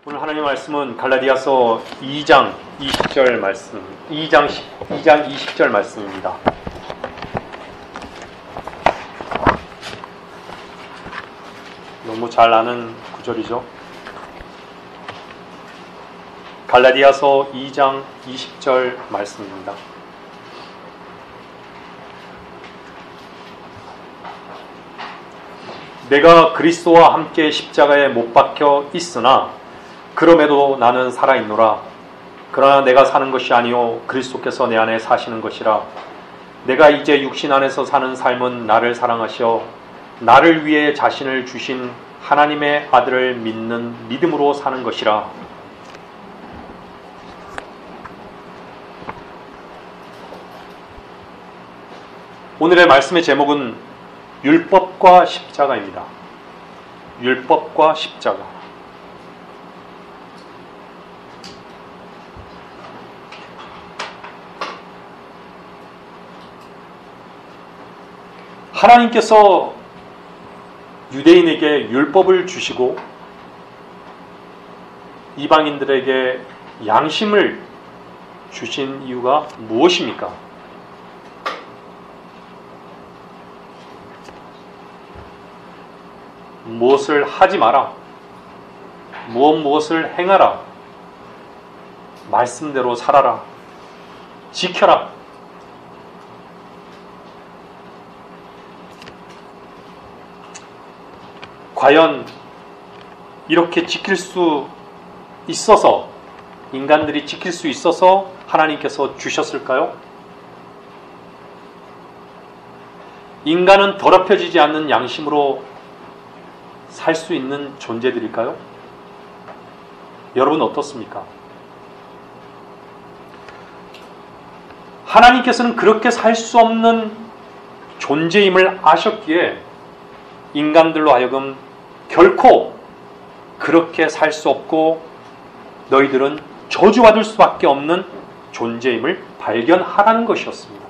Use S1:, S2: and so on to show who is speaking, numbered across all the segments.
S1: 오늘 하나님 말씀은 갈라디아서 2장 20절 말씀, 2장 20절 말씀입니다. 너무 잘 아는 구절이죠. 갈라디아서 2장 20절 말씀입니다. 내가 그리스도와 함께 십자가에 못 박혀 있으나 그럼에도 나는 살아있노라. 그러나 내가 사는 것이 아니요 그리스도께서 내 안에 사시는 것이라. 내가 이제 육신 안에서 사는 삶은 나를 사랑하시어 나를 위해 자신을 주신 하나님의 아들을 믿는 믿음으로 사는 것이라. 오늘의 말씀의 제목은 율법과 십자가입니다. 율법과 십자가. 하나님께서 유대인에게 율법을 주시고 이방인들에게 양심을 주신 이유가 무엇입니까? 무엇을 하지 마라. 무엇을 행하라. 말씀대로 살아라. 지켜라. 과연 이렇게 지킬 수 있어서, 인간들이 지킬 수 있어서 하나님께서 주셨을까요? 인간은 더럽혀지지 않는 양심으로 살 수 있는 존재들일까요? 여러분 어떻습니까? 하나님께서는 그렇게 살 수 없는 존재임을 아셨기에 인간들로 하여금 결코 그렇게 살 수 없고 너희들은 저주받을 수밖에 없는 존재임을 발견하라는 것이었습니다.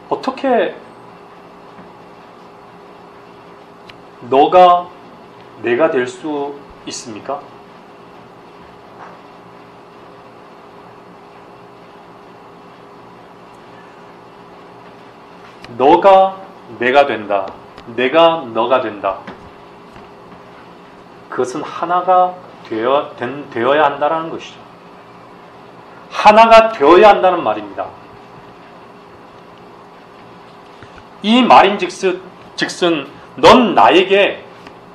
S1: 어떻게 너가 내가 될 수 있습니까? 너가 내가 된다. 내가 너가 된다. 그것은 하나가 되어야 한다는 것이죠. 하나가 되어야 한다는 말입니다. 이 말인즉슨 넌 나에게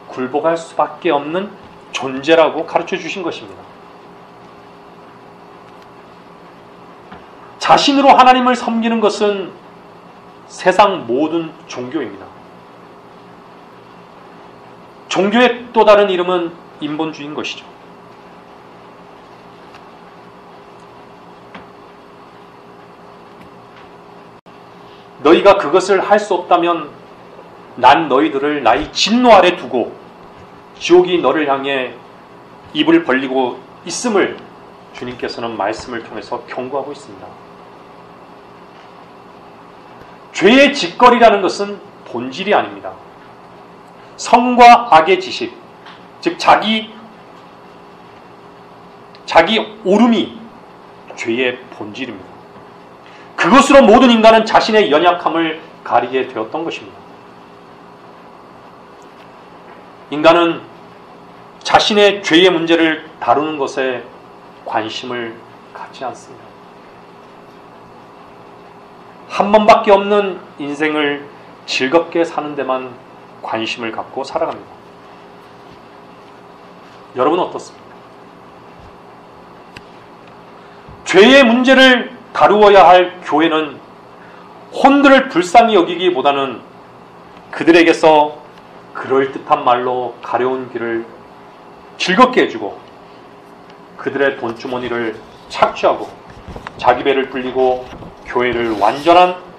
S1: 굴복할 수밖에 없는 존재라고 가르쳐 주신 것입니다. 자신으로 하나님을 섬기는 것은 세상 모든 종교입니다. 종교의 또 다른 이름은 인본주의인 것이죠. 너희가 그것을 할 수 없다면 난 너희들을 나의 진노 아래 두고 지옥이 너를 향해 입을 벌리고 있음을 주님께서는 말씀을 통해서 경고하고 있습니다. 죄의 짓거리라는 것은 본질이 아닙니다. 성과 악의 지식, 즉 자기 오름이 죄의 본질입니다. 그것으로 모든 인간은 자신의 연약함을 가리게 되었던 것입니다. 인간은 자신의 죄의 문제를 다루는 것에 관심을 갖지 않습니다. 한 번밖에 없는 인생을 즐겁게 사는 데만 관심을 갖고 살아갑니다. 여러분 어떻습니까? 죄의 문제를 다루어야 할 교회는 혼들을 불쌍히 여기기보다는 그들에게서 그럴듯한 말로 가려운 길을 즐겁게 해주고 그들의 돈주머니를 착취하고 자기 배를 불리고 교회를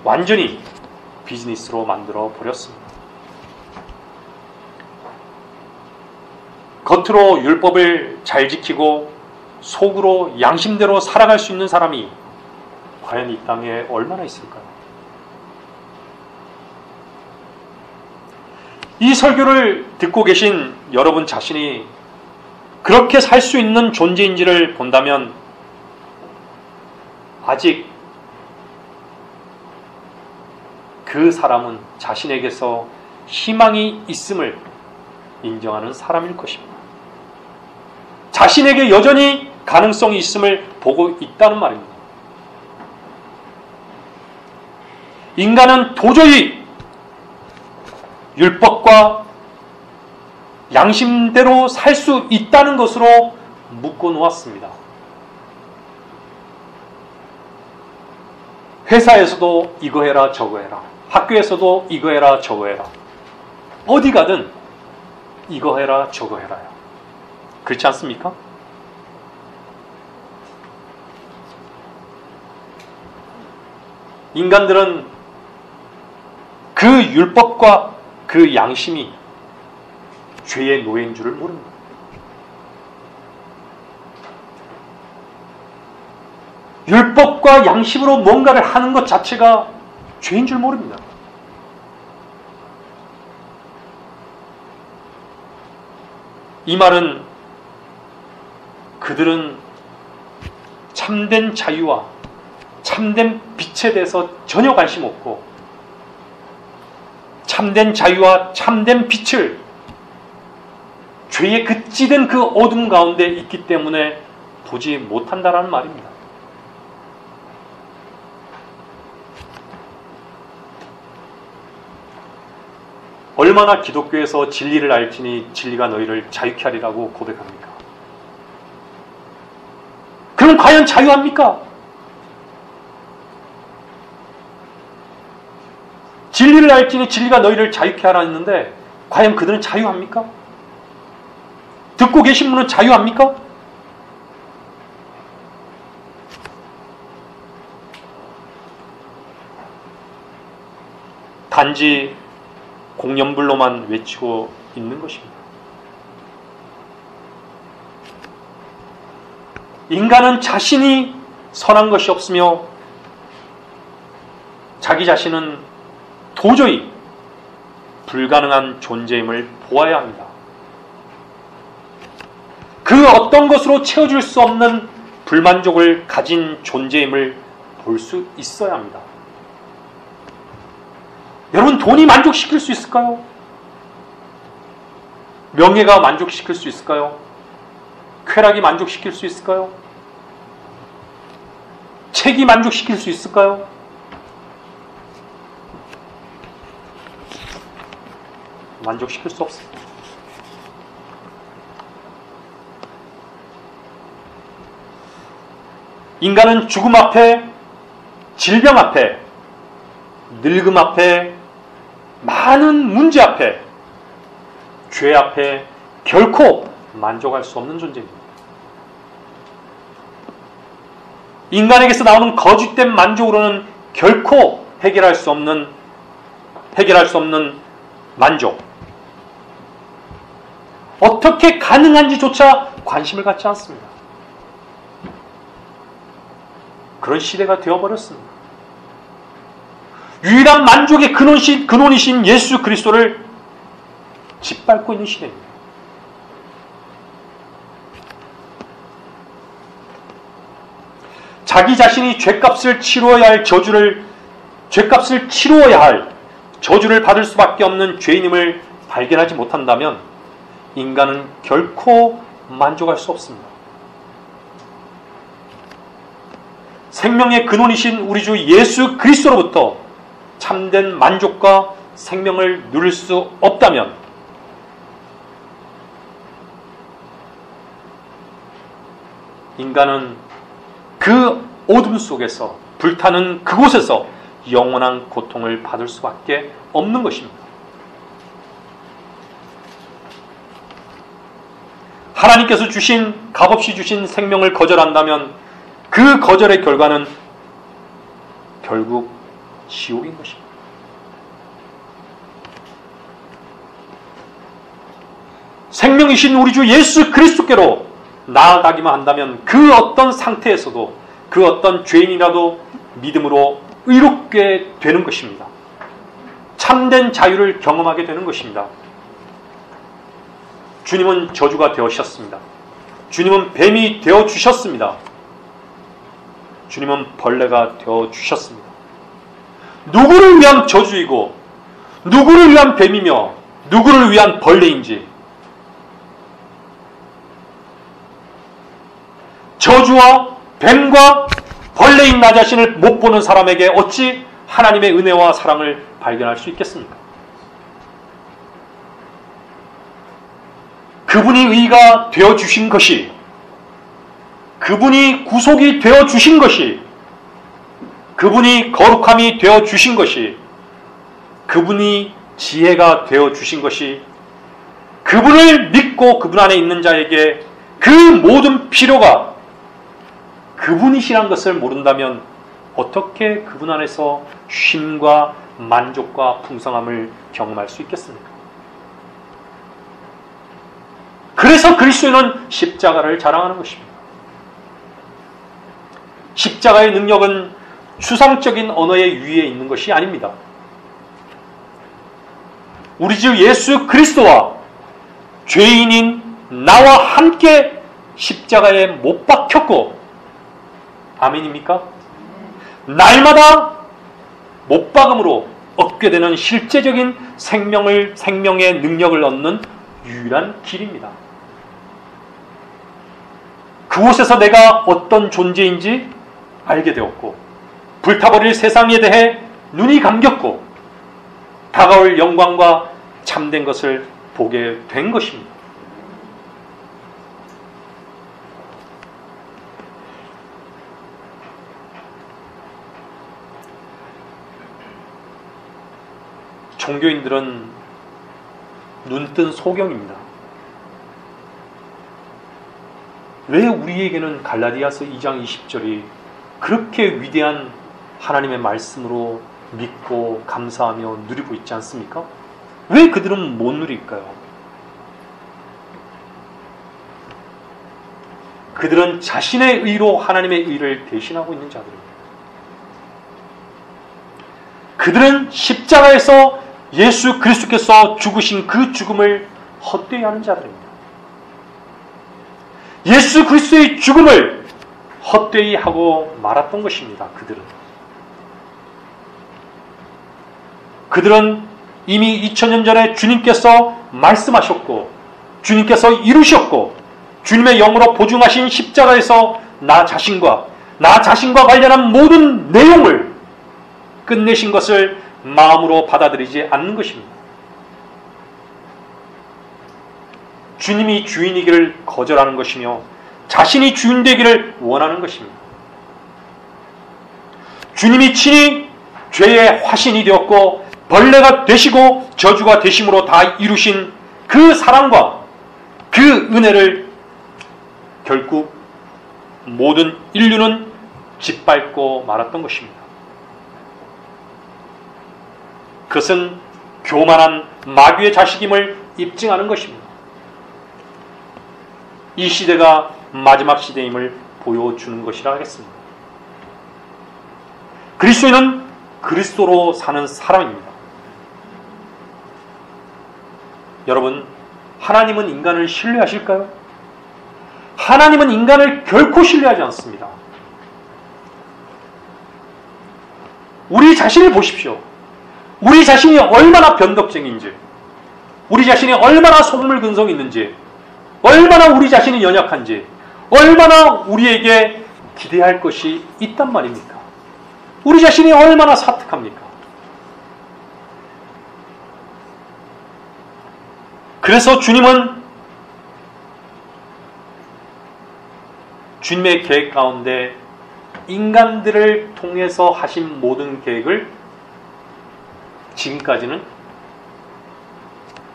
S1: 완전히 비즈니스로 만들어 버렸습니다. 겉으로 율법을 잘 지키고 속으로 양심대로 살아갈 수 있는 사람이 과연 이 땅에 얼마나 있을까요? 이 설교를 듣고 계신 여러분 자신이 그렇게 살 수 있는 존재인지를 본다면 아직 그 사람은 자신에게서 희망이 있음을 인정하는 사람일 것입니다. 자신에게 여전히 가능성이 있음을 보고 있다는 말입니다. 인간은 도저히 율법과 양심대로 살 수 있다는 것으로 묶어 놓았습니다. 회사에서도 이거 해라 저거 해라, 학교에서도 이거 해라 저거 해라, 어디 가든 이거 해라 저거 해라요. 그렇지 않습니까? 인간들은 그 율법과 그 양심이 죄의 노예인 줄을 모릅니다. 율법과 양심으로 뭔가를 하는 것 자체가 죄인 줄 모릅니다. 이 말은 그들은 참된 자유와 참된 빛에 대해서 전혀 관심 없고 참된 자유와 참된 빛을 죄에 그치된 그 어둠 가운데 있기 때문에 보지 못한다라는 말입니다. 얼마나 기독교에서 진리를 알지니 진리가 너희를 자유케 하리라고 고백합니까? 그럼 과연 자유합니까? 진리를 알지니 진리가 너희를 자유케 하라 했는데 과연 그들은 자유합니까? 듣고 계신 분은 자유합니까? 단지 공연불로만 외치고 있는 것입니다. 인간은 자신이 선한 것이 없으며 자기 자신은 도저히 불가능한 존재임을 보아야 합니다. 그 어떤 것으로 채워줄 수 없는 불만족을 가진 존재임을 볼 수 있어야 합니다. 여러분, 돈이 만족시킬 수 있을까요? 명예가 만족시킬 수 있을까요? 쾌락이 만족시킬 수 있을까요? 책이 만족시킬 수 있을까요? 만족시킬 수 없습니다. 인간은 죽음 앞에, 질병 앞에, 늙음 앞에, 많은 문제 앞에, 죄 앞에 결코 만족할 수 없는 존재입니다. 인간에게서 나오는 거짓된 만족으로는 결코 해결할 수 없는 만족. 어떻게 가능한지조차 관심을 갖지 않습니다. 그런 시대가 되어버렸습니다. 유일한 만족의 근원이신 예수 그리스도를 짓밟고 있는 시대입니다. 자기 자신이 죄값을 치루어야 할 저주를 받을 수밖에 없는 죄인임을 발견하지 못한다면 인간은 결코 만족할 수 없습니다. 생명의 근원이신 우리 주 예수 그리스도로부터 참된 만족과 생명을 누릴 수 없다면 인간은 그 어둠 속에서, 불타는 그곳에서 영원한 고통을 받을 수밖에 없는 것입니다. 하나님께서 값없이 주신 생명을 거절한다면 그 거절의 결과는 결국 지옥인 것입니다. 생명이신 우리 주 예수 그리스도께로 나아가기만 한다면 그 어떤 상태에서도, 그 어떤 죄인이라도 믿음으로 의롭게 되는 것입니다. 참된 자유를 경험하게 되는 것입니다. 주님은 저주가 되어주셨습니다. 주님은 뱀이 되어주셨습니다. 주님은 벌레가 되어주셨습니다. 누구를 위한 저주이고 누구를 위한 뱀이며 누구를 위한 벌레인지, 저주와 뱀과 벌레인 나 자신을 못 보는 사람에게 어찌 하나님의 은혜와 사랑을 발견할 수 있겠습니까? 그분이 의가 되어주신 것이, 그분이 구속이 되어주신 것이, 그분이 거룩함이 되어주신 것이, 그분이 지혜가 되어주신 것이, 그분을 믿고 그분 안에 있는 자에게 그 모든 필요가 그분이시란 것을 모른다면 어떻게 그분 안에서 쉼과 만족과 풍성함을 경험할 수 있겠습니까? 그래서 그리스도인은 십자가를 자랑하는 것입니다. 십자가의 능력은 추상적인 언어의 유의에 있는 것이 아닙니다. 우리 주 예수 그리스도와 죄인인 나와 함께 십자가에 못 박혔고, 아멘입니까? 날마다 못 박음으로 얻게 되는 실제적인 생명의 능력을 얻는 유일한 길입니다. 그곳에서 내가 어떤 존재인지 알게 되었고, 불타버릴 세상에 대해 눈이 감겼고, 다가올 영광과 참된 것을 보게 된 것입니다. 종교인들은 눈뜬 소경입니다. 왜 우리에게는 갈라디아서 2장 20절이 그렇게 위대한 하나님의 말씀으로 믿고 감사하며 누리고 있지 않습니까? 왜 그들은 못 누릴까요? 그들은 자신의 의로 하나님의 의를 대신하고 있는 자들입니다. 그들은 십자가에서 예수 그리스도께서 죽으신 그 죽음을 헛되이 하는 자들입니다. 예수 그리스도의 죽음을 헛되이 하고 말았던 것입니다. 그들은 이미 2000년 전에 주님께서 말씀하셨고, 주님께서 이루셨고, 주님의 영으로 보증하신 십자가에서 나 자신과 관련한 모든 내용을 끝내신 것을 마음으로 받아들이지 않는 것입니다. 주님이 주인이기를 거절하는 것이며 자신이 주인 되기를 원하는 것입니다. 주님이 친히 죄의 화신이 되었고 벌레가 되시고 저주가 되심으로 다 이루신 그 사랑과 그 은혜를 결국 모든 인류는 짓밟고 말았던 것입니다. 그것은 교만한 마귀의 자식임을 입증하는 것입니다. 이 시대가 마지막 시대임을 보여주는 것이라 하겠습니다. 그리스도인은 그리스도로 사는 사람입니다. 여러분, 하나님은 인간을 신뢰하실까요? 하나님은 인간을 결코 신뢰하지 않습니다. 우리 자신을 보십시오. 우리 자신이 얼마나 변덕쟁이인지, 우리 자신이 얼마나 속물근성이 있는지, 얼마나 우리 자신이 연약한지, 얼마나 우리에게 기대할 것이 있단 말입니까? 우리 자신이 얼마나 사특합니까? 그래서 주님은 주님의 계획 가운데 인간들을 통해서 하신 모든 계획을 지금까지는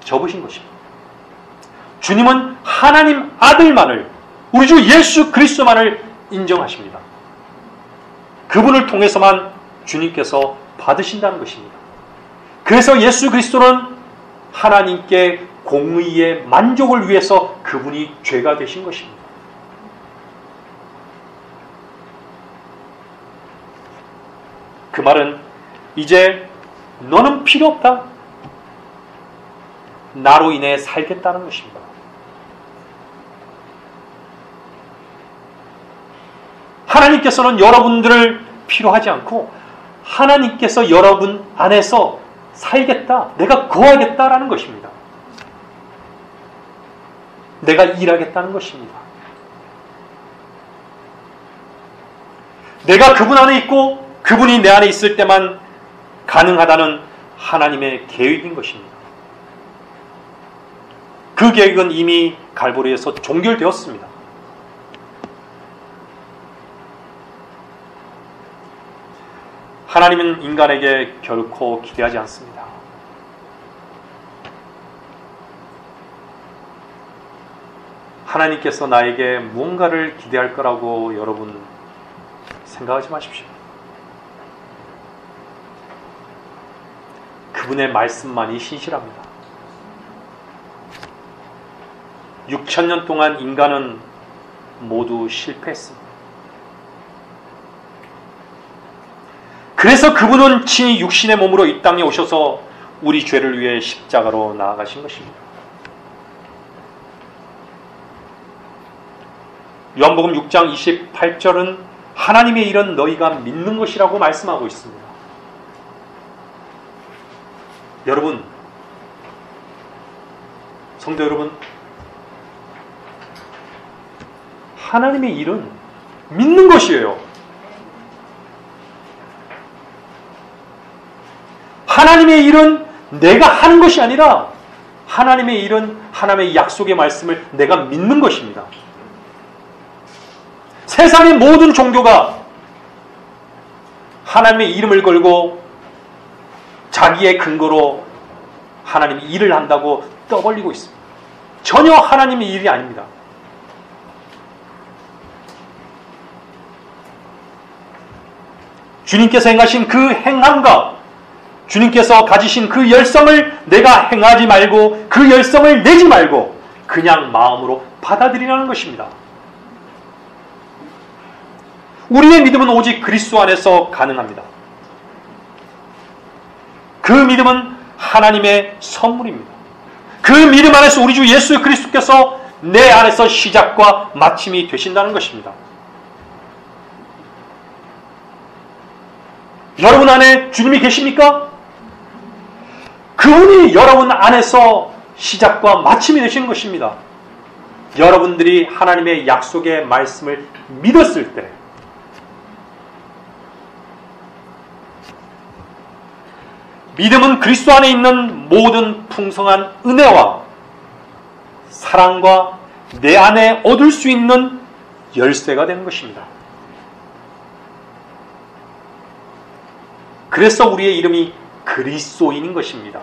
S1: 접으신 것입니다. 주님은 하나님 아들만을, 우리 주 예수 그리스도만을 인정하십니다. 그분을 통해서만 주님께서 받으신다는 것입니다. 그래서 예수 그리스도는 하나님께 공의의 만족을 위해서 그분이 죄가 되신 것입니다. 그 말은 이제 너는 필요 없다. 나로 인해 살겠다는 것입니다. 하나님께서는 여러분들을 필요하지 않고 하나님께서 여러분 안에서 살겠다, 내가 거하겠다라는 것입니다. 내가 일하겠다는 것입니다. 내가 그분 안에 있고 그분이 내 안에 있을 때만 가능하다는 하나님의 계획인 것입니다. 그 계획은 이미 갈보리에서 종결되었습니다. 하나님은 인간에게 결코 기대하지 않습니다. 하나님께서 나에게 무언가를 기대할 거라고 여러분 생각하지 마십시오. 그분의 말씀만이 신실합니다. 6,000년 동안 인간은 모두 실패했습니다. 그래서 그분은 친히 육신의 몸으로 이 땅에 오셔서 우리 죄를 위해 십자가로 나아가신 것입니다. 요한복음 6장 28절은 하나님의 일은 너희가 믿는 것이라고 말씀하고 있습니다. 여러분, 성도 여러분, 하나님의 일은 믿는 것이에요. 하나님의 일은 내가 하는 것이 아니라 하나님의 일은 하나님의 약속의 말씀을 내가 믿는 것입니다. 세상의 모든 종교가 하나님의 이름을 걸고 자기의 근거로 하나님이 일을 한다고 떠벌리고 있습니다. 전혀 하나님의 일이 아닙니다. 주님께서 행하신 그 행함과 주님께서 가지신 그 열성을 내가 행하지 말고 그 열성을 내지 말고 그냥 마음으로 받아들이라는 것입니다. 우리의 믿음은 오직 그리스도 안에서 가능합니다. 그 믿음은 하나님의 선물입니다. 그 믿음 안에서 우리 주 예수 그리스도께서 내 안에서 시작과 마침이 되신다는 것입니다. 여러분 안에 주님이 계십니까? 그분이 여러분 안에서 시작과 마침이 되시는 것입니다. 여러분들이 하나님의 약속의 말씀을 믿었을 때 믿음은 그리스도 안에 있는 모든 풍성한 은혜와 사랑과 내 안에 얻을 수 있는 열쇠가 되는 것입니다. 그래서 우리의 이름이 그리스도인인 것입니다.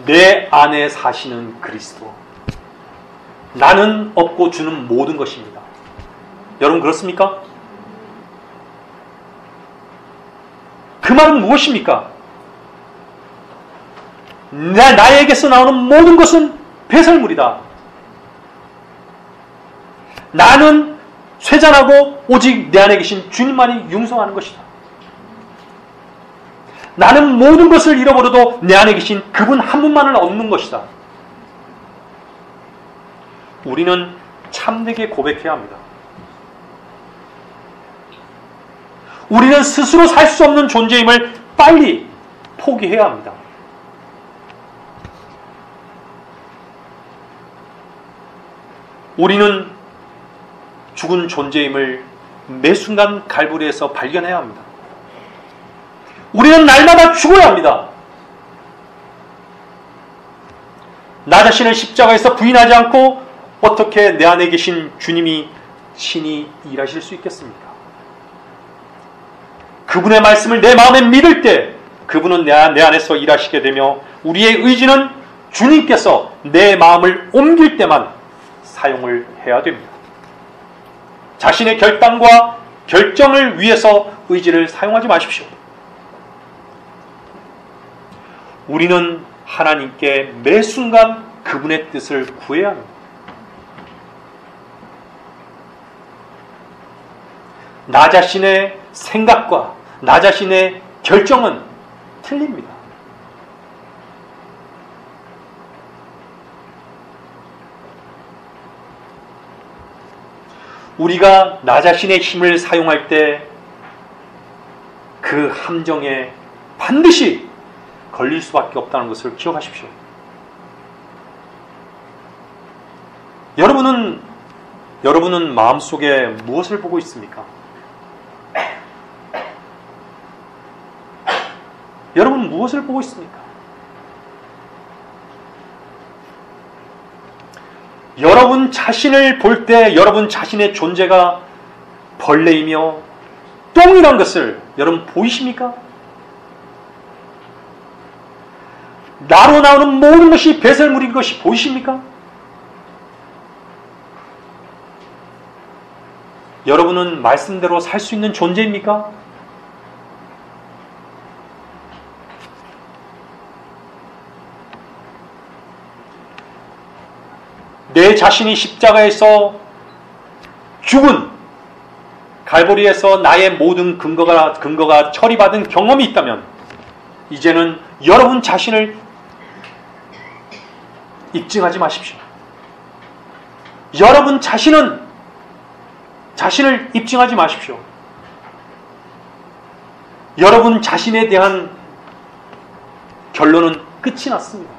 S1: 내 안에 사시는 그리스도. 나는 얻고 주는 모든 것입니다. 여러분 그렇습니까? 그 말은 무엇입니까? 나에게서 나오는 모든 것은 배설물이다. 나는 쇠잔하고 오직 내 안에 계신 주님만이 융성하는 것이다. 나는 모든 것을 잃어버려도 내 안에 계신 그분 한 분만을 얻는 것이다. 우리는 참되게 고백해야 합니다. 우리는 스스로 살 수 없는 존재임을 빨리 포기해야 합니다. 우리는 죽은 존재임을 매 순간 갈보리에서 발견해야 합니다. 우리는 날마다 죽어야 합니다. 나 자신을 십자가에서 부인하지 않고 어떻게 내 안에 계신 주님이 친히 일하실 수 있겠습니까? 그분의 말씀을 내 마음에 믿을 때 그분은 내 안에서 일하시게 되며 우리의 의지는 주님께서 내 마음을 옮길 때만 사용을 해야 됩니다. 자신의 결단과 결정을 위해서 의지를 사용하지 마십시오. 우리는 하나님께 매 순간 그분의 뜻을 구해야 합니다. 나 자신의 생각과 나 자신의 결정은 틀립니다. 우리가 나 자신의 힘을 사용할 때 그 함정에 반드시 걸릴 수밖에 없다는 것을 기억하십시오. 여러분은 마음속에 무엇을 보고 있습니까? 여러분은 무엇을 보고 있습니까? 여러분 자신을 볼 때 여러분 자신의 존재가 벌레이며 똥이란 것을 여러분 보이십니까? 나로 나오는 모든 것이 배설물인 것이 보이십니까? 여러분은 말씀대로 살 수 있는 존재입니까? 내 자신이 십자가에서 죽은 갈보리에서 나의 모든 근거가 처리받은 경험이 있다면 이제는 여러분 자신을 입증하지 마십시오. 여러분 자신을 입증하지 마십시오. 여러분 자신에 대한 결론은 끝이 났습니다.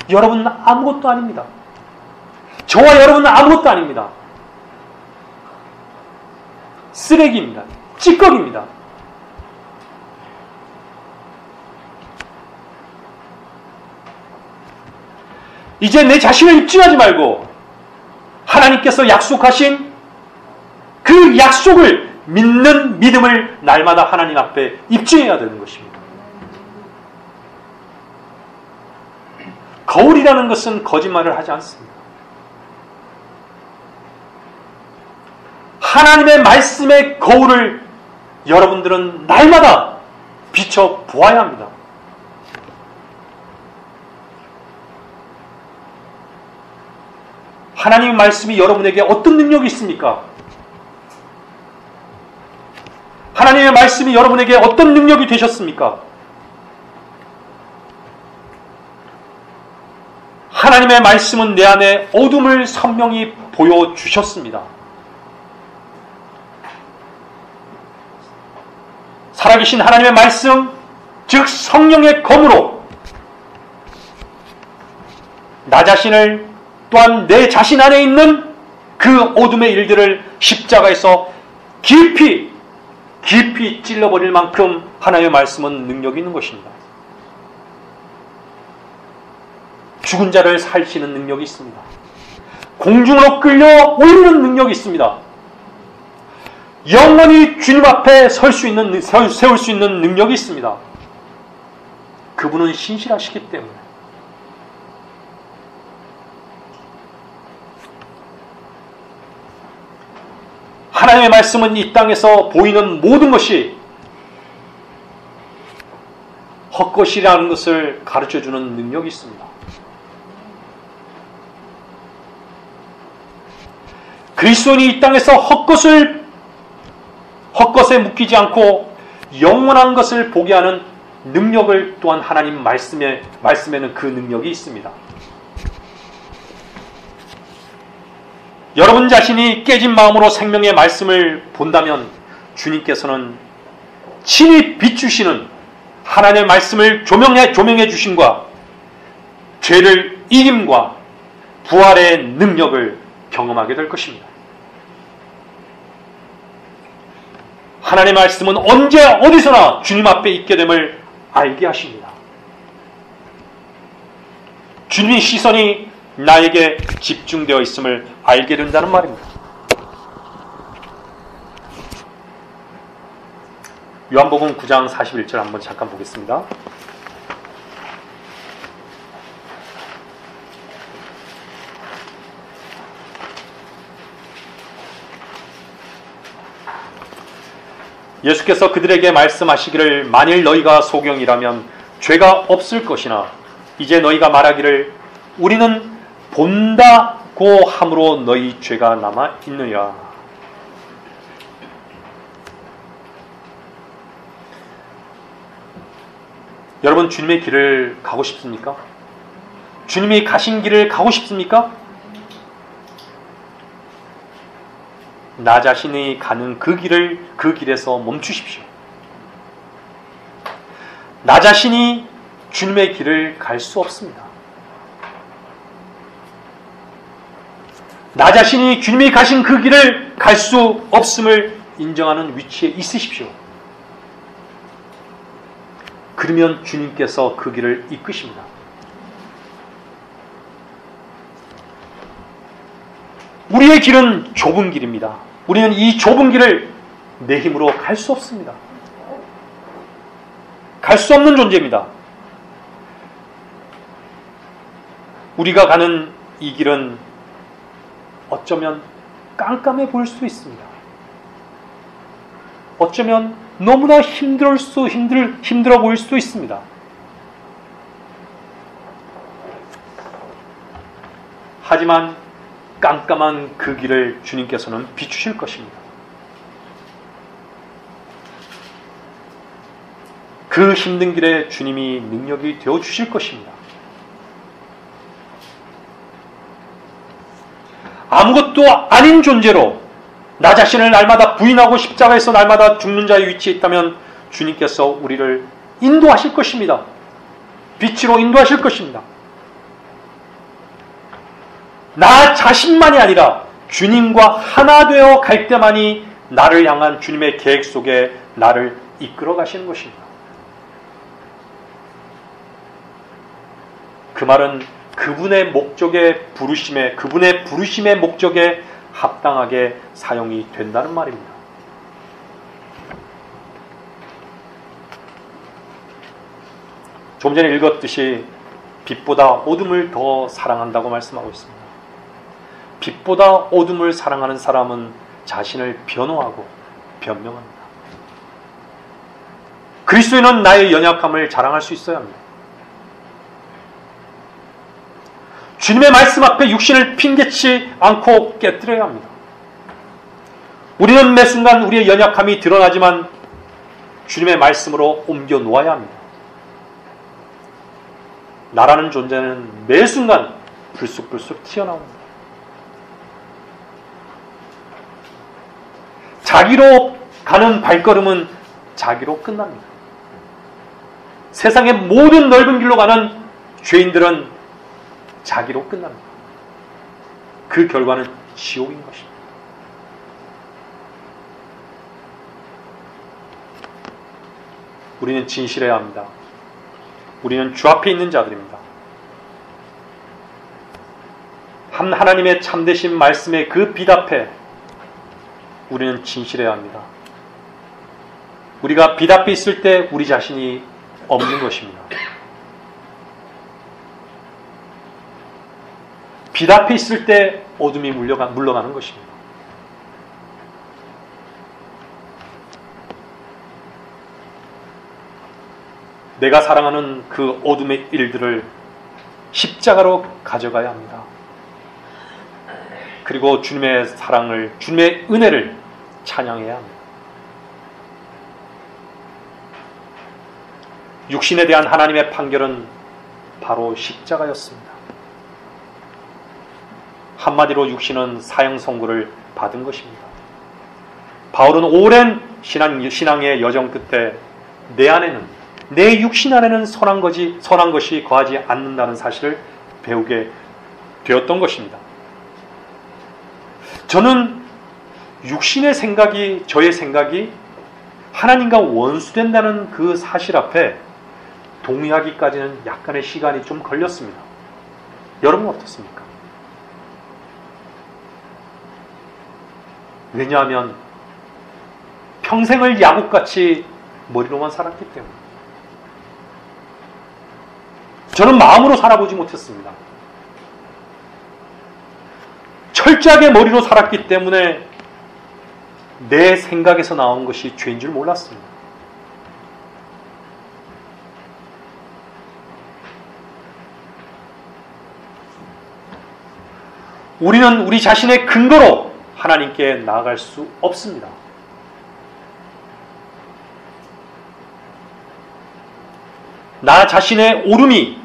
S1: 여러분은 아무것도 아닙니다. 저와 여러분은 아무것도 아닙니다. 쓰레기입니다. 찌꺼기입니다. 이제 내 자신을 입증하지 말고 하나님께서 약속하신 그 약속을 믿는 믿음을 날마다 하나님 앞에 입증해야 되는 것입니다. 거울이라는 것은 거짓말을 하지 않습니다. 하나님의 말씀의 거울을 여러분들은 날마다 비춰 보아야 합니다. 하나님의 말씀이 여러분에게 어떤 능력이 있습니까? 하나님의 말씀이 여러분에게 어떤 능력이 되셨습니까? 하나님의 말씀은 내 안에 어둠을 선명히 보여주셨습니다. 살아계신 하나님의 말씀, 즉 성령의 검으로 나 자신을 또한 내 자신 안에 있는 그 어둠의 일들을 십자가에서 깊이 찔러버릴 만큼 하나님의 말씀은 능력이 있는 것입니다. 죽은 자를 살리는 능력이 있습니다. 공중으로 끌려 올리는 능력이 있습니다. 영원히 주님 앞에 세울 수 있는 능력이 있습니다. 그분은 신실하시기 때문에. 하나님의 말씀은 이 땅에서 보이는 모든 것이 헛것이라는 것을 가르쳐주는 능력이 있습니다. 그리스도인이 이 땅에서 헛것에 묶이지 않고 영원한 것을 보게 하는 능력을 또한 하나님 말씀에는 그 능력이 있습니다. 여러분 자신이 깨진 마음으로 생명의 말씀을 본다면 주님께서는 친히 비추시는 하나님의 말씀을 조명해 주심과 죄를 이김과 부활의 능력을 경험하게 될 것입니다. 하나님의 말씀은 언제 어디서나 주님 앞에 있게 됨을 알게 하십니다. 주님의 시선이 나에게 집중되어 있음을 알게 된다는 말입니다. 요한복음 9장 41절 한번 잠깐 보겠습니다. 예수께서 그들에게 말씀하시기를 만일 너희가 소경이라면 죄가 없을 것이나 이제 너희가 말하기를 우리는 본다고 함으로 너희 죄가 남아 있느냐. 여러분 주님의 길을 가고 싶습니까? 주님이 가신 길을 가고 싶습니까? 나 자신이 가는 그 길에서 멈추십시오. 나 자신이 주님의 길을 갈 수 없습니다. 나 자신이 주님이 가신 그 길을 갈 수 없음을 인정하는 위치에 있으십시오. 그러면 주님께서 그 길을 이끄십니다. 우리의 길은 좁은 길입니다. 우리는 이 좁은 길을 내 힘으로 갈 수 없습니다. 갈 수 없는 존재입니다. 우리가 가는 이 길은 어쩌면 깜깜해 보일 수 있습니다. 어쩌면 너무나 힘들어 보일 수도 있습니다. 하지만 깜깜한 그 길을 주님께서는 비추실 것입니다. 그 힘든 길에 주님이 능력이 되어 주실 것입니다. 아무것도 아닌 존재로 나 자신을 날마다 부인하고 십자가에서 날마다 죽는 자의 위치에 있다면 주님께서 우리를 인도하실 것입니다. 빛으로 인도하실 것입니다. 나 자신만이 아니라 주님과 하나 되어 갈 때만이 나를 향한 주님의 계획 속에 나를 이끌어 가시는 것입니다. 그 말은 그분의 부르심의 목적에 합당하게 사용이 된다는 말입니다. 좀 전에 읽었듯이 빛보다 어둠을 더 사랑한다고 말씀하고 있습니다. 빛보다 어둠을 사랑하는 사람은 자신을 변호하고 변명합니다. 그리스도인은 나의 연약함을 자랑할 수 있어야 합니다. 주님의 말씀 앞에 육신을 핑계치 않고 깨뜨려야 합니다. 우리는 매 순간 우리의 연약함이 드러나지만 주님의 말씀으로 옮겨 놓아야 합니다. 나라는 존재는 매 순간 불쑥불쑥 튀어나옵니다. 자기로 가는 발걸음은 자기로 끝납니다. 세상의 모든 넓은 길로 가는 죄인들은 자기로 끝납니다. 그 결과는 지옥인 것입니다. 우리는 진실해야 합니다. 우리는 주 앞에 있는 자들입니다. 하나님의 참되신 말씀의 그 빛 앞에 우리는 진실해야 합니다. 우리가 빛 앞에 있을 때 우리 자신이 없는 것입니다. 빛 앞에 있을 때 어둠이 물러가는 것입니다. 내가 사랑하는 그 어둠의 일들을 십자가로 가져가야 합니다. 그리고 주님의 사랑을, 주님의 은혜를 찬양해야 합니다. 육신에 대한 하나님의 판결은 바로 십자가였습니다. 한마디로 육신은 사형 선고를 받은 것입니다. 바울은 오랜 신앙의 여정 끝에 내 육신 안에는 선한 것이 거하지 않는다는 사실을 배우게 되었던 것입니다. 저는 육신의 생각이, 저의 생각이 하나님과 원수된다는 그 사실 앞에 동의하기까지는 약간의 시간이 좀 걸렸습니다. 여러분은 어떻습니까? 왜냐하면 평생을 야곱같이 머리로만 살았기 때문에. 저는 마음으로 살아보지 못했습니다. 철저하게 머리로 살았기 때문에 내 생각에서 나온 것이 죄인 줄 몰랐습니다. 우리는 우리 자신의 근거로 하나님께 나아갈 수 없습니다. 나 자신의 오름이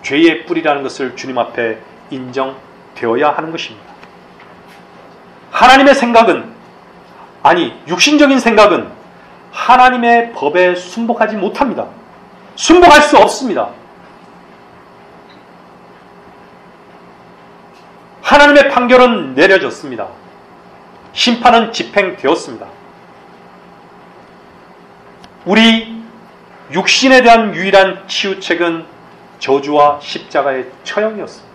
S1: 죄의 뿌리라는 것을 주님 앞에 인정되어야 하는 것입니다. 하나님의 생각은, 아니 육신적인 생각은 하나님의 법에 순복하지 못합니다. 순복할 수 없습니다. 하나님의 판결은 내려졌습니다. 심판은 집행되었습니다. 우리 육신에 대한 유일한 치유책은 저주와 십자가의 처형이었습니다.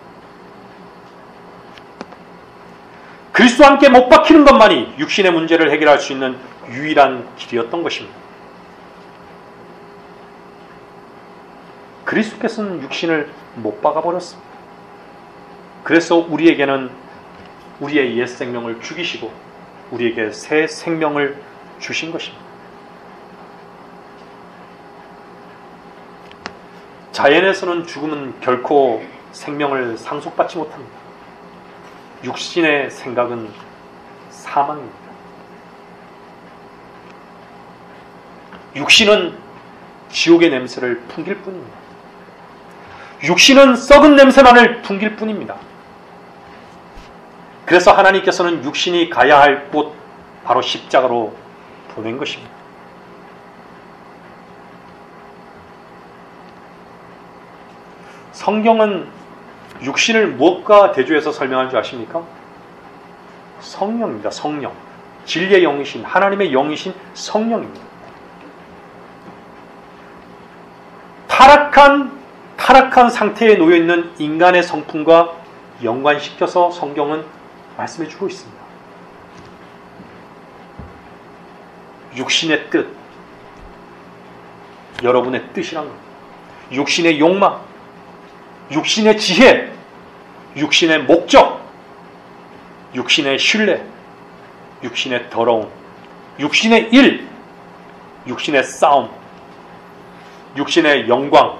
S1: 그리스도와 함께 못 박히는 것만이 육신의 문제를 해결할 수 있는 유일한 길이었던 것입니다. 그리스도께서는 육신을 못 박아버렸습니다. 그래서 우리에게는 우리의 옛 생명을 죽이시고 우리에게 새 생명을 주신 것입니다. 자연에서는 죽음은 결코 생명을 상속받지 못합니다. 육신의 생각은 사망입니다. 육신은 지옥의 냄새를 풍길 뿐입니다. 육신은 썩은 냄새만을 풍길 뿐입니다. 그래서 하나님께서는 육신이 가야 할 곳, 바로 십자가로 보낸 것입니다. 성경은 육신을 무엇과 대조해서 설명한 줄 아십니까? 성령입니다. 성령. 진리의 영이신, 하나님의 영이신 성령입니다. 타락한 상태에 놓여있는 인간의 성품과 연관시켜서 성경은 말씀해 주고 있습니다. 육신의 뜻, 여러분의 뜻이란 겁니다. 육신의 욕망, 육신의 지혜, 육신의 목적, 육신의 신뢰, 육신의 더러움, 육신의 일, 육신의 싸움, 육신의 영광.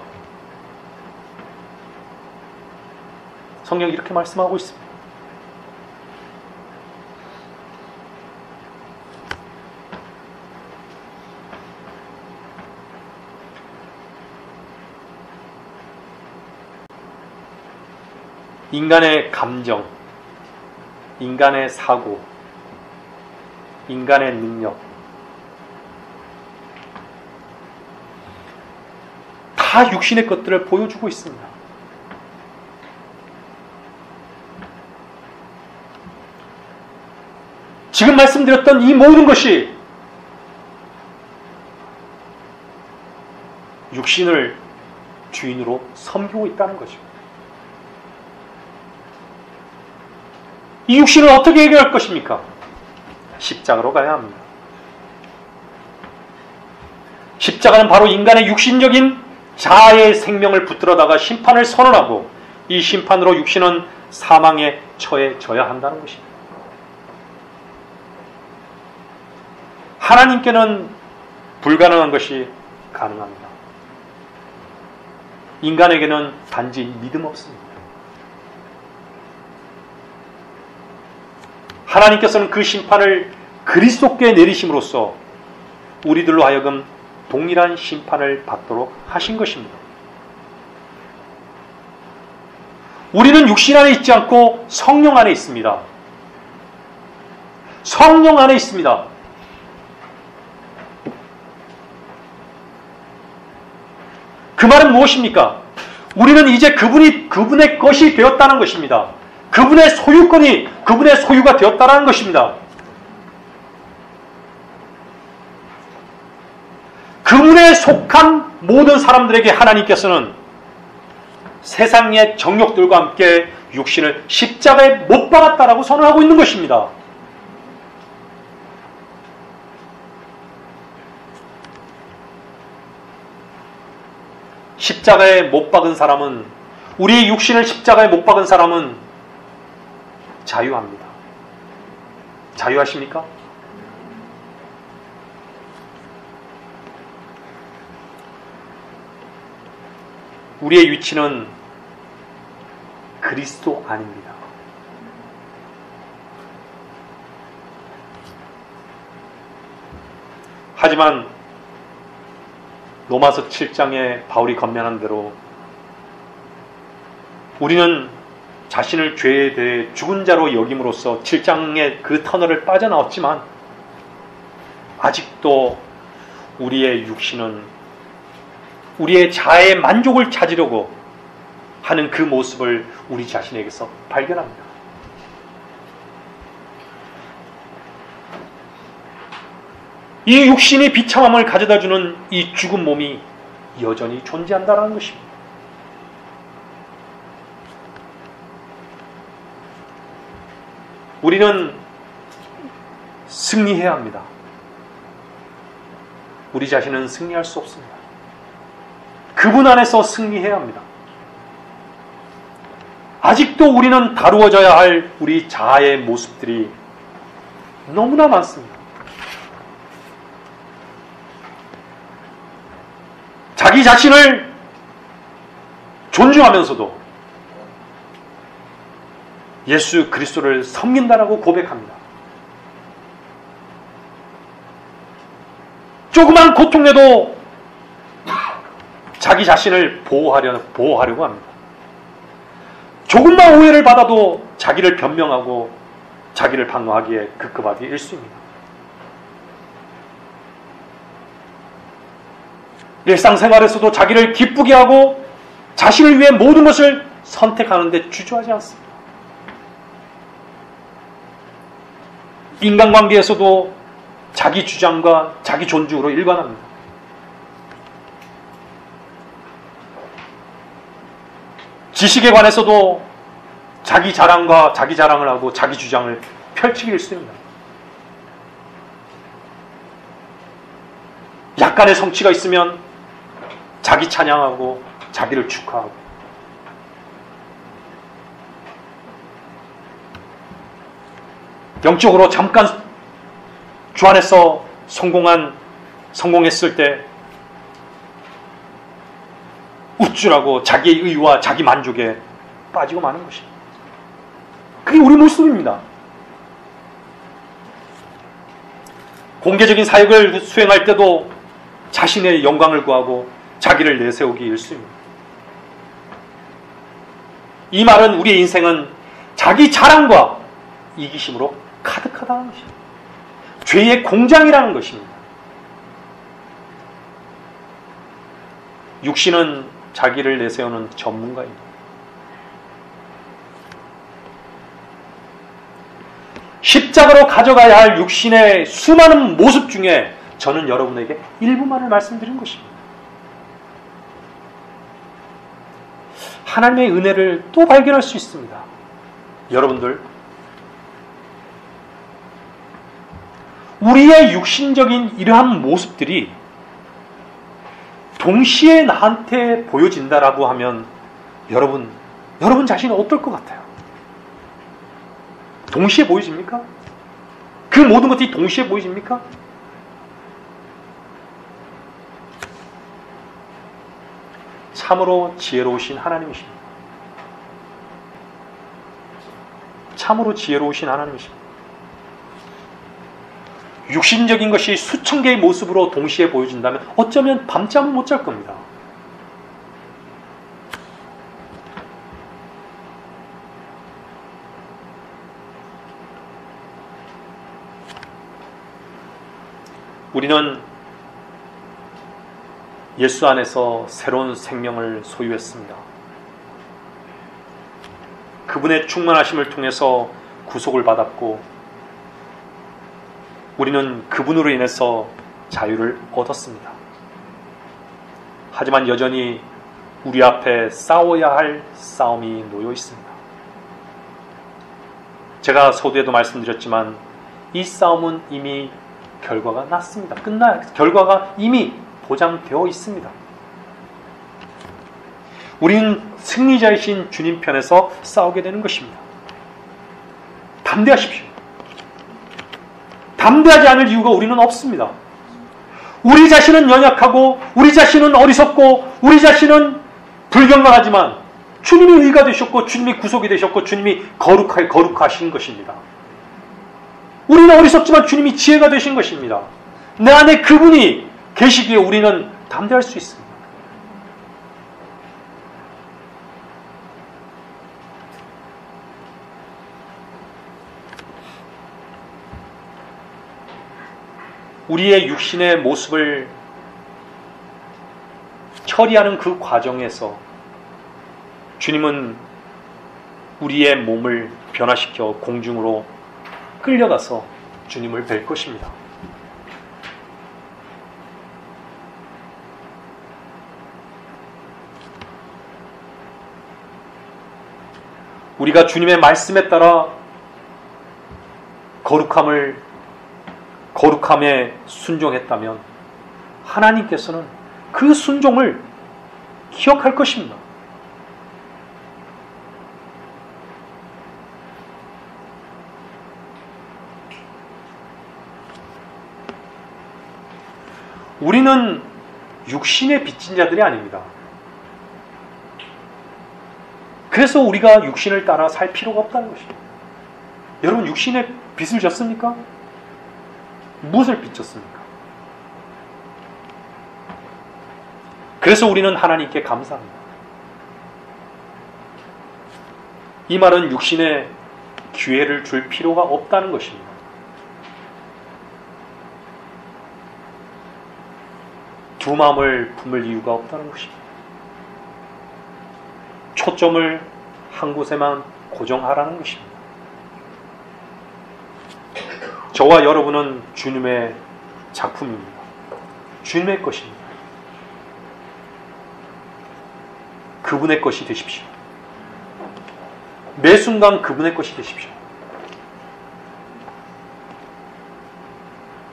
S1: 성경이 이렇게 말씀하고 있습니다. 인간의 감정, 인간의 사고, 인간의 능력, 다 육신의 것들을 보여주고 있습니다. 지금 말씀드렸던 이 모든 것이 육신을 주인으로 섬기고 있다는 거죠. 이 육신을 어떻게 해결할 것입니까? 십자가로 가야 합니다. 십자가는 바로 인간의 육신적인 자아의 생명을 붙들어다가 심판을 선언하고 이 심판으로 육신은 사망에 처해져야 한다는 것입니다. 하나님께는 불가능한 것이 가능합니다. 인간에게는 단지 믿음 없습니다. 하나님께서는 그 심판을 그리스도께 내리심으로써 우리들로 하여금 동일한 심판을 받도록 하신 것입니다. 우리는 육신 안에 있지 않고 성령 안에 있습니다. 성령 안에 있습니다. 그 말은 무엇입니까? 우리는 이제 그분의 것이 되었다는 것입니다. 그분의 소유권이 그분의 소유가 되었다는 것입니다. 그분에 속한 모든 사람들에게 하나님께서는 세상의 정욕들과 함께 육신을 십자가에 못 박았다라고 선언하고 있는 것입니다. 십자가에 못 박은 사람은, 우리의 육신을 십자가에 못 박은 사람은 자유합니다. 자유하십니까? 우리의 위치는 그리스도 안입니다. 하지만 로마서 7장에 바울이 건면한 대로 우리는 자신을 죄에 대해 죽은 자로 여김으로써 7장의 그 터널을 빠져나왔지만 아직도 우리의 육신은 우리의 자아의 만족을 찾으려고 하는 그 모습을 우리 자신에게서 발견합니다. 이 육신이 비참함을 가져다주는 이 죽은 몸이 여전히 존재한다는 것입니다. 우리는 승리해야 합니다. 우리 자신은 승리할 수 없습니다. 그분 안에서 승리해야 합니다. 아직도 우리는 다루어져야 할 우리 자아의 모습들이 너무나 많습니다. 자기 자신을 존중하면서도 예수 그리스도를 섬긴다라고 고백합니다. 조그만 고통에도 자기 자신을 보호하려고 합니다. 조금만 오해를 받아도 자기를 변명하고 자기를 방어하기에 급급하기 일쑤입니다. 일상생활에서도 자기를 기쁘게 하고 자신을 위해 모든 것을 선택하는데 주저하지 않습니다. 인간관계에서도 자기 주장과 자기 존중으로 일관합니다. 지식에 관해서도 자기 자랑과 자기 자랑을 하고 자기 주장을 펼치기 일쑤입니다. 약간의 성취가 있으면 자기 찬양하고 자기를 축하하고 영적으로 잠깐 주 안에서 성공했을 때 우쭐하고 자기의 의와 자기 만족에 빠지고 마는 것입니다. 그게 우리 모습입니다. 공개적인 사역을 수행할 때도 자신의 영광을 구하고 자기를 내세우기 일쑤입니다. 이 말은 우리의 인생은 자기 자랑과 이기심으로 가득하다는 것입니다. 죄의 공장이라는 것입니다. 육신은 자기를 내세우는 전문가입니다. 십자가로 가져가야 할 육신의 수많은 모습 중에 저는 여러분에게 일부만을 말씀드린 것입니다. 하나님의 은혜를 또 발견할 수 있습니다. 여러분들, 우리의 육신적인 이러한 모습들이 동시에 나한테 보여진다라고 하면 여러분 자신이 어떨 것 같아요? 동시에 보여집니까? 그 모든 것들이 동시에 보여집니까? 참으로 지혜로우신 하나님이십니다. 참으로 지혜로우신 하나님이십니다. 육신적인 것이 수천 개의 모습으로 동시에 보여진다면 어쩌면 밤잠을 못 잘 겁니다. 우리는 예수 안에서 새로운 생명을 소유했습니다. 그분의 충만하심을 통해서 구속을 받았고 우리는 그분으로 인해서 자유를 얻었습니다. 하지만 여전히 우리 앞에 싸워야 할 싸움이 놓여 있습니다. 제가 서두에도 말씀드렸지만 이 싸움은 이미 결과가 났습니다. 결과가 이미 보장되어 있습니다. 우리는 승리자이신 주님 편에서 싸우게 되는 것입니다. 담대하십시오. 담대하지 않을 이유가 우리는 없습니다. 우리 자신은 연약하고 우리 자신은 어리석고 우리 자신은 불경건하지만 주님이 의가 되셨고 주님이 구속이 되셨고 주님이 거룩하신 것입니다. 우리는 어리석지만 주님이 지혜가 되신 것입니다. 내 안에 그분이 계시기에 우리는 담대할 수 있습니다. 우리의 육신의 모습을 처리하는 그 과정에서 주님은 우리의 몸을 변화시켜 공중으로 끌려가서 주님을 뵐 것입니다. 우리가 주님의 말씀에 따라 거룩함에 순종했다면 하나님께서는 그 순종을 기억할 것입니다. 우리는 육신에 빚진 자들이 아닙니다. 그래서 우리가 육신을 따라 살 필요가 없다는 것입니다. 여러분, 육신에 빚을 졌습니까? 무엇을 빚졌습니까? 그래서 우리는 하나님께 감사합니다. 이 말은 육신에 기회를 줄 필요가 없다는 것입니다. 두 마음을 품을 이유가 없다는 것입니다. 초점을 한 곳에만 고정하라는 것입니다. 저와 여러분은 주님의 작품입니다. 주님의 것입니다. 그분의 것이 되십시오. 매 순간 그분의 것이 되십시오.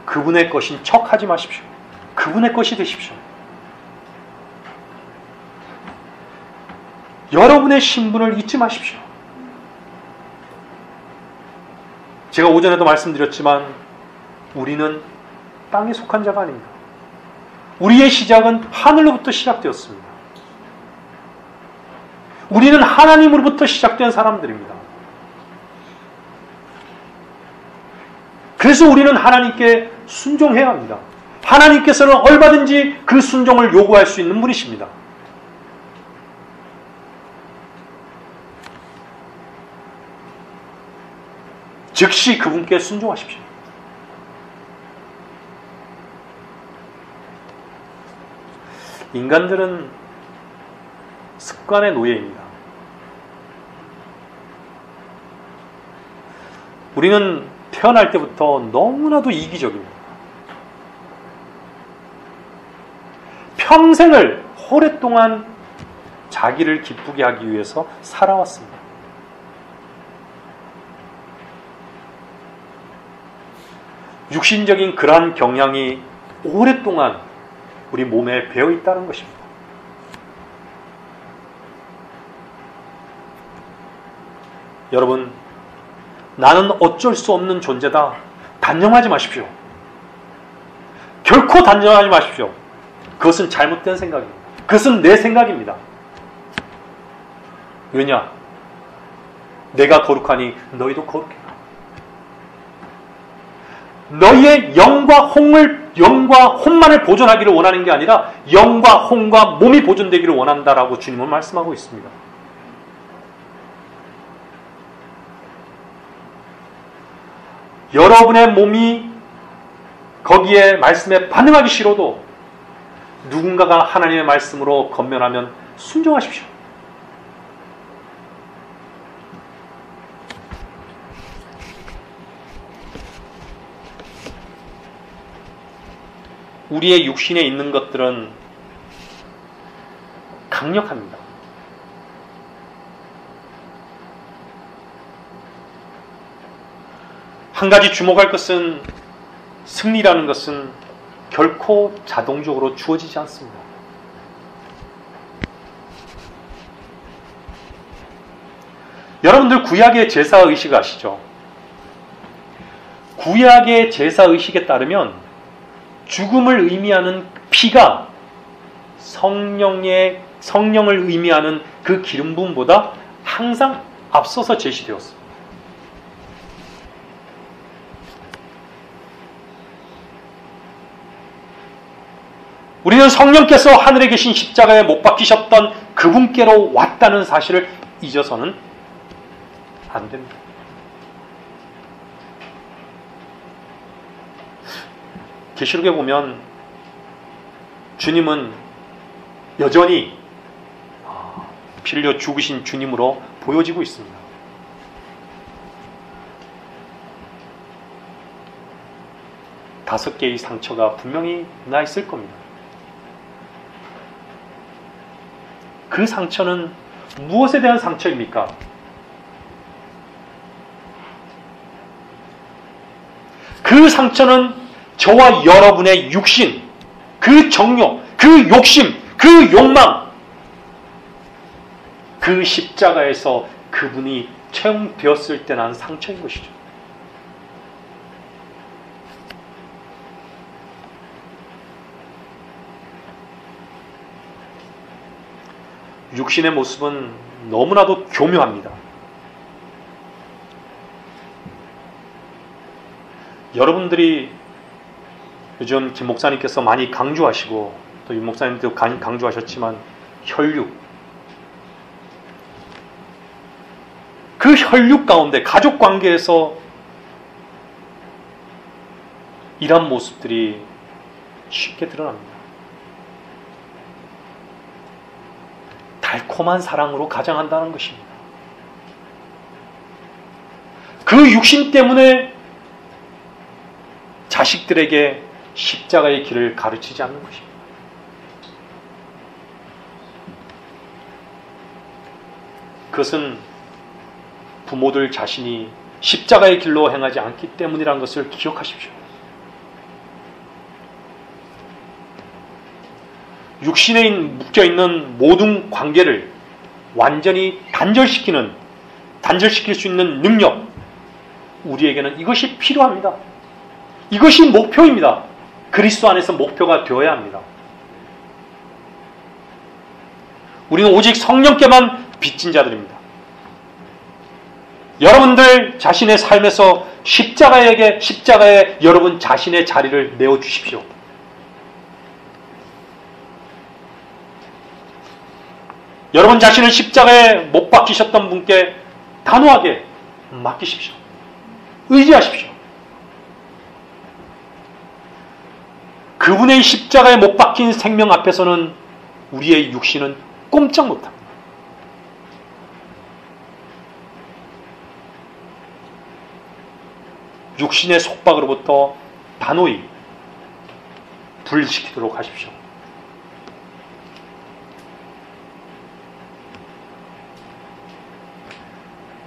S1: 그분의 것인 척하지 마십시오. 그분의 것이 되십시오. 여러분의 신분을 잊지 마십시오. 제가 오전에도 말씀드렸지만 우리는 땅에 속한 자가 아닙니다. 우리의 시작은 하늘로부터 시작되었습니다. 우리는 하나님으로부터 시작된 사람들입니다. 그래서 우리는 하나님께 순종해야 합니다. 하나님께서는 얼마든지 그 순종을 요구할 수 있는 분이십니다. 즉시 그분께 순종하십시오. 인간들은 습관의 노예입니다. 우리는 태어날 때부터 너무나도 이기적입니다. 평생을 오랫동안 자기를 기쁘게 하기 위해서 살아왔습니다. 육신적인 그러한 경향이 오랫동안 우리 몸에 배어 있다는 것입니다. 여러분, 나는 어쩔 수 없는 존재다. 단념하지 마십시오. 결코 단념하지 마십시오. 그것은 잘못된 생각입니다. 그것은 내 생각입니다. 왜냐? 내가 거룩하니 너희도 거룩해. 너희의 영과 혼만을 보존하기를 원하는 게 아니라 영과 혼과 몸이 보존되기를 원한다라고 주님은 말씀하고 있습니다. 여러분의 몸이 거기에 말씀에 반응하기 싫어도 누군가가 하나님의 말씀으로 건면하면 순종하십시오. 우리의 육신에 있는 것들은 강력합니다. 한 가지 주목할 것은 승리라는 것은 결코 자동적으로 주어지지 않습니다. 여러분들 구약의 제사의식 아시죠? 구약의 제사의식에 따르면 죽음을 의미하는 피가 성령을 의미하는 그 기름 부음보다 항상 앞서서 제시되었습니다. 우리는 성령께서 하늘에 계신 십자가에 못 박히셨던 그분께로 왔다는 사실을 잊어서는 안 됩니다. 계시록에 보면 주님은 여전히 피 흘려 죽으신 주님으로 보여지고 있습니다. 다섯 개의 상처가 분명히 나 있을 겁니다. 그 상처는 무엇에 대한 상처입니까? 그 상처는 저와 여러분의 육신, 그 정욕, 그 욕심, 그 욕망, 그 십자가에서 그분이 채용되었을 때 난 상처인 것이죠. 육신의 모습은 너무나도 교묘합니다. 여러분들이 요즘 김 목사님께서 많이 강조하시고 또 윤 목사님도 강조하셨지만 혈육, 그 혈육 가운데 가족 관계에서 이런 모습들이 쉽게 드러납니다. 달콤한 사랑으로 가장한다는 것입니다. 그 육신 때문에 자식들에게 십자가의 길을 가르치지 않는 것입니다. 그것은 부모들 자신이 십자가의 길로 행하지 않기 때문이라는 것을 기억하십시오. 육신에 묶여있는 모든 관계를 완전히 단절시킬 수 있는 능력, 우리에게는 이것이 필요합니다. 이것이 목표입니다. 그리스도 안에서 목표가 되어야 합니다. 우리는 오직 성령께만 빚진 자들입니다. 여러분들 자신의 삶에서 십자가에 여러분 자신의 자리를 내어주십시오. 여러분 자신을 십자가에 못 박히셨던 분께 단호하게 맡기십시오. 의지하십시오. 그분의 십자가에 못 박힌 생명 앞에서는 우리의 육신은 꼼짝 못합니다. 육신의 속박으로부터 단호히 분리시키도록 하십시오.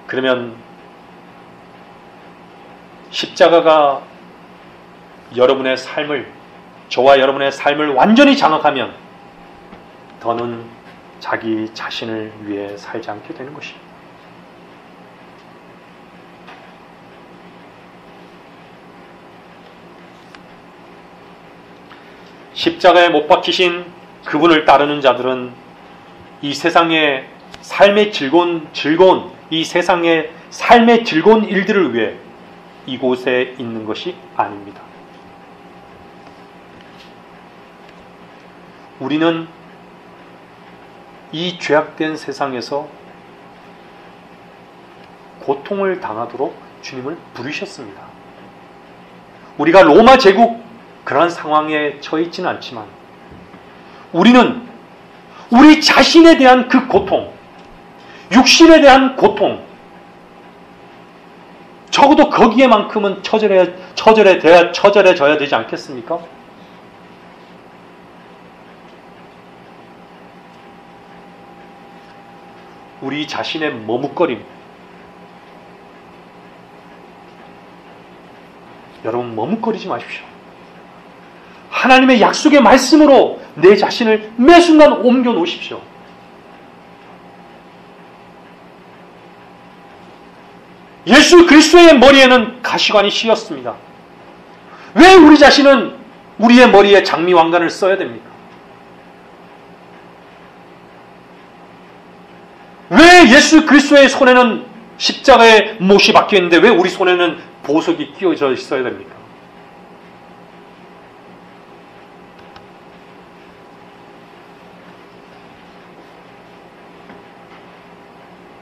S1: 그러면 십자가가 여러분의 삶을, 저와 여러분의 삶을 완전히 장악하면 더는 자기 자신을 위해 살지 않게 되는 것입니다. 십자가에 못 박히신 그분을 따르는 자들은 이 세상의 삶의 즐거운 이 세상의 삶의 즐거운 일들을 위해 이곳에 있는 것이 아닙니다. 우리는 이 죄악된 세상에서 고통을 당하도록 주님을 부르셨습니다. 우리가 로마 제국 그러한 상황에 처해 있지는 않지만 우리는 우리 자신에 대한 그 고통, 육신에 대한 고통, 적어도 거기에만큼은 처절해져야 되지 않겠습니까? 우리 자신의 머뭇거림, 여러분 머뭇거리지 마십시오. 하나님의 약속의 말씀으로 내 자신을 매 순간 옮겨 놓으십시오. 예수 그리스도의 머리에는 가시관이 씌었습니다. 왜 우리 자신은 우리의 머리에 장미왕관을 써야 됩니까? 왜 예수 그리스도의 손에는 십자가의 못이 박혀 있는데 왜 우리 손에는 보석이 끼워져 있어야 됩니까?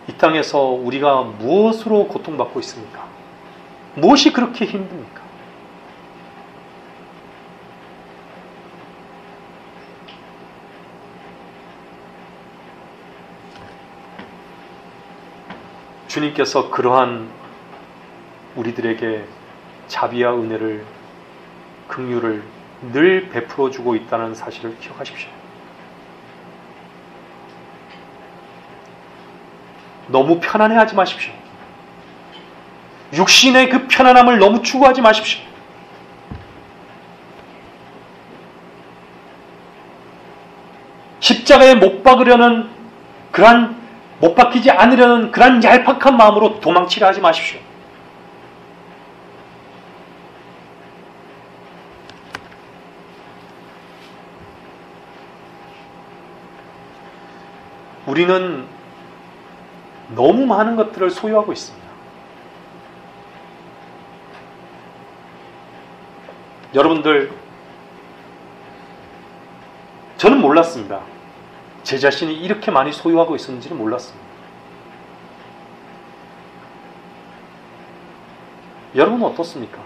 S1: 이 땅에서 우리가 무엇으로 고통받고 있습니까? 무엇이 그렇게 힘듭니까? 주님께서 그러한 우리들에게 자비와 은혜를, 긍휼을 늘 베풀어 주고 있다는 사실을 기억하십시오. 너무 편안해하지 마십시오. 육신의 그 편안함을 너무 추구하지 마십시오. 십자가에 못 박으려는 그러한, 못 박히지 않으려는 그러한 얄팍한 마음으로 도망치려 하지 마십시오. 우리는 너무 많은 것들을 소유하고 있습니다. 여러분들, 저는 몰랐습니다. 제 자신이 이렇게 많이 소유하고 있었는지는 몰랐습니다. 여러분은 어떻습니까?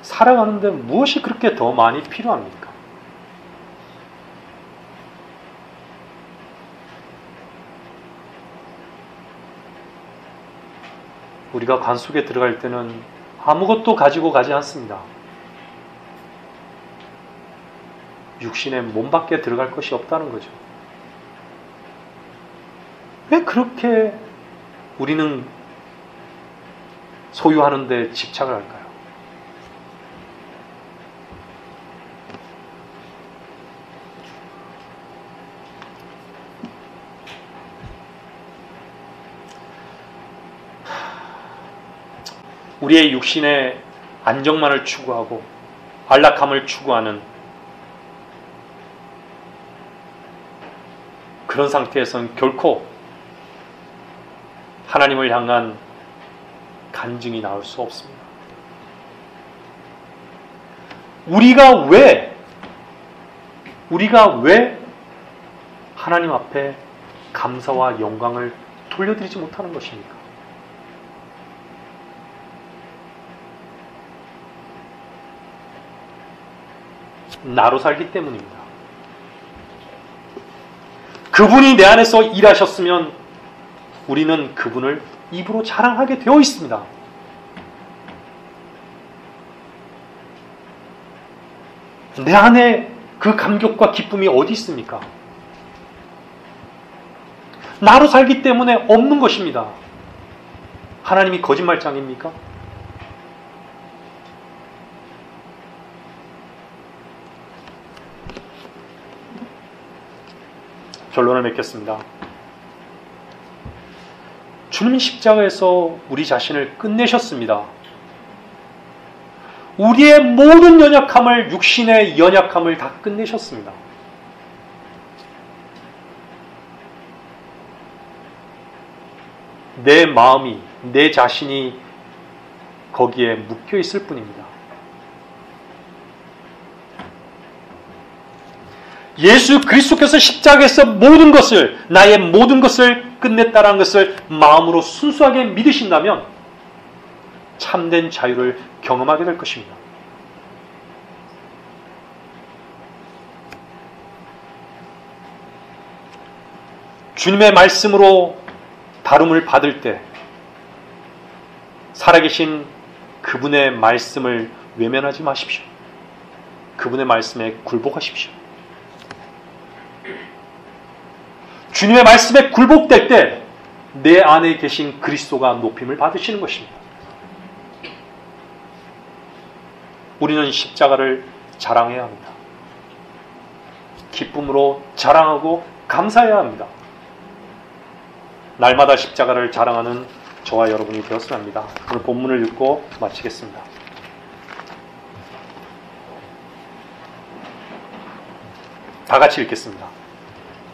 S1: 살아가는데 무엇이 그렇게 더 많이 필요합니까? 우리가 관 속에 들어갈 때는 아무것도 가지고 가지 않습니다. 육신의 몸밖에 들어갈 것이 없다는 거죠. 왜 그렇게 우리는 소유하는 데 집착을 할까요? 우리의 육신의 안정만을 추구하고 안락함을 추구하는 그런 상태에서는 결코 하나님을 향한 간증이 나올 수 없습니다. 우리가 왜 하나님 앞에 감사와 영광을 돌려드리지 못하는 것입니까? 나로 살기 때문입니다. 그분이 내 안에서 일하셨으면 우리는 그분을 입으로 자랑하게 되어 있습니다. 내 안에 그 감격과 기쁨이 어디 있습니까? 나로 살기 때문에 없는 것입니다. 하나님이 거짓말장입니까? 결론을 맺겠습니다. 주님이 십자가에서 우리 자신을 끝내셨습니다. 우리의 모든 연약함을, 육신의 연약함을 다 끝내셨습니다. 내 마음이, 내 자신이 거기에 묶여 있을 뿐입니다. 예수 그리스도께서 십자가에서 모든 것을, 나의 모든 것을 끝냈다는 것을 마음으로 순수하게 믿으신다면 참된 자유를 경험하게 될 것입니다. 주님의 말씀으로 다름을 받을 때 살아계신 그분의 말씀을 외면하지 마십시오. 그분의 말씀에 굴복하십시오. 주님의 말씀에 굴복될 때 내 안에 계신 그리스도가 높임을 받으시는 것입니다. 우리는 십자가를 자랑해야 합니다. 기쁨으로 자랑하고 감사해야 합니다. 날마다 십자가를 자랑하는 저와 여러분이 되었으면 합니다. 오늘 본문을 읽고 마치겠습니다. 다 같이 읽겠습니다.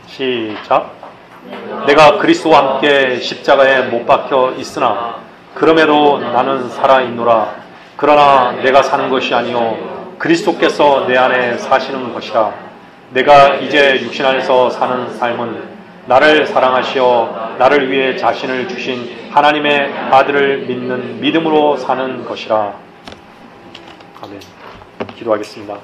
S1: 시작. 내가 그리스도와 함께 십자가에 못 박혀 있으나 그럼에도 나는 살아있노라. 그러나 내가 사는 것이 아니요 그리스도께서 내 안에 사시는 것이라. 내가 이제 육신 안에서 사는 삶은 나를 사랑하시어 나를 위해 자신을 주신 하나님의 아들을 믿는 믿음으로 사는 것이라. 아멘. 기도하겠습니다.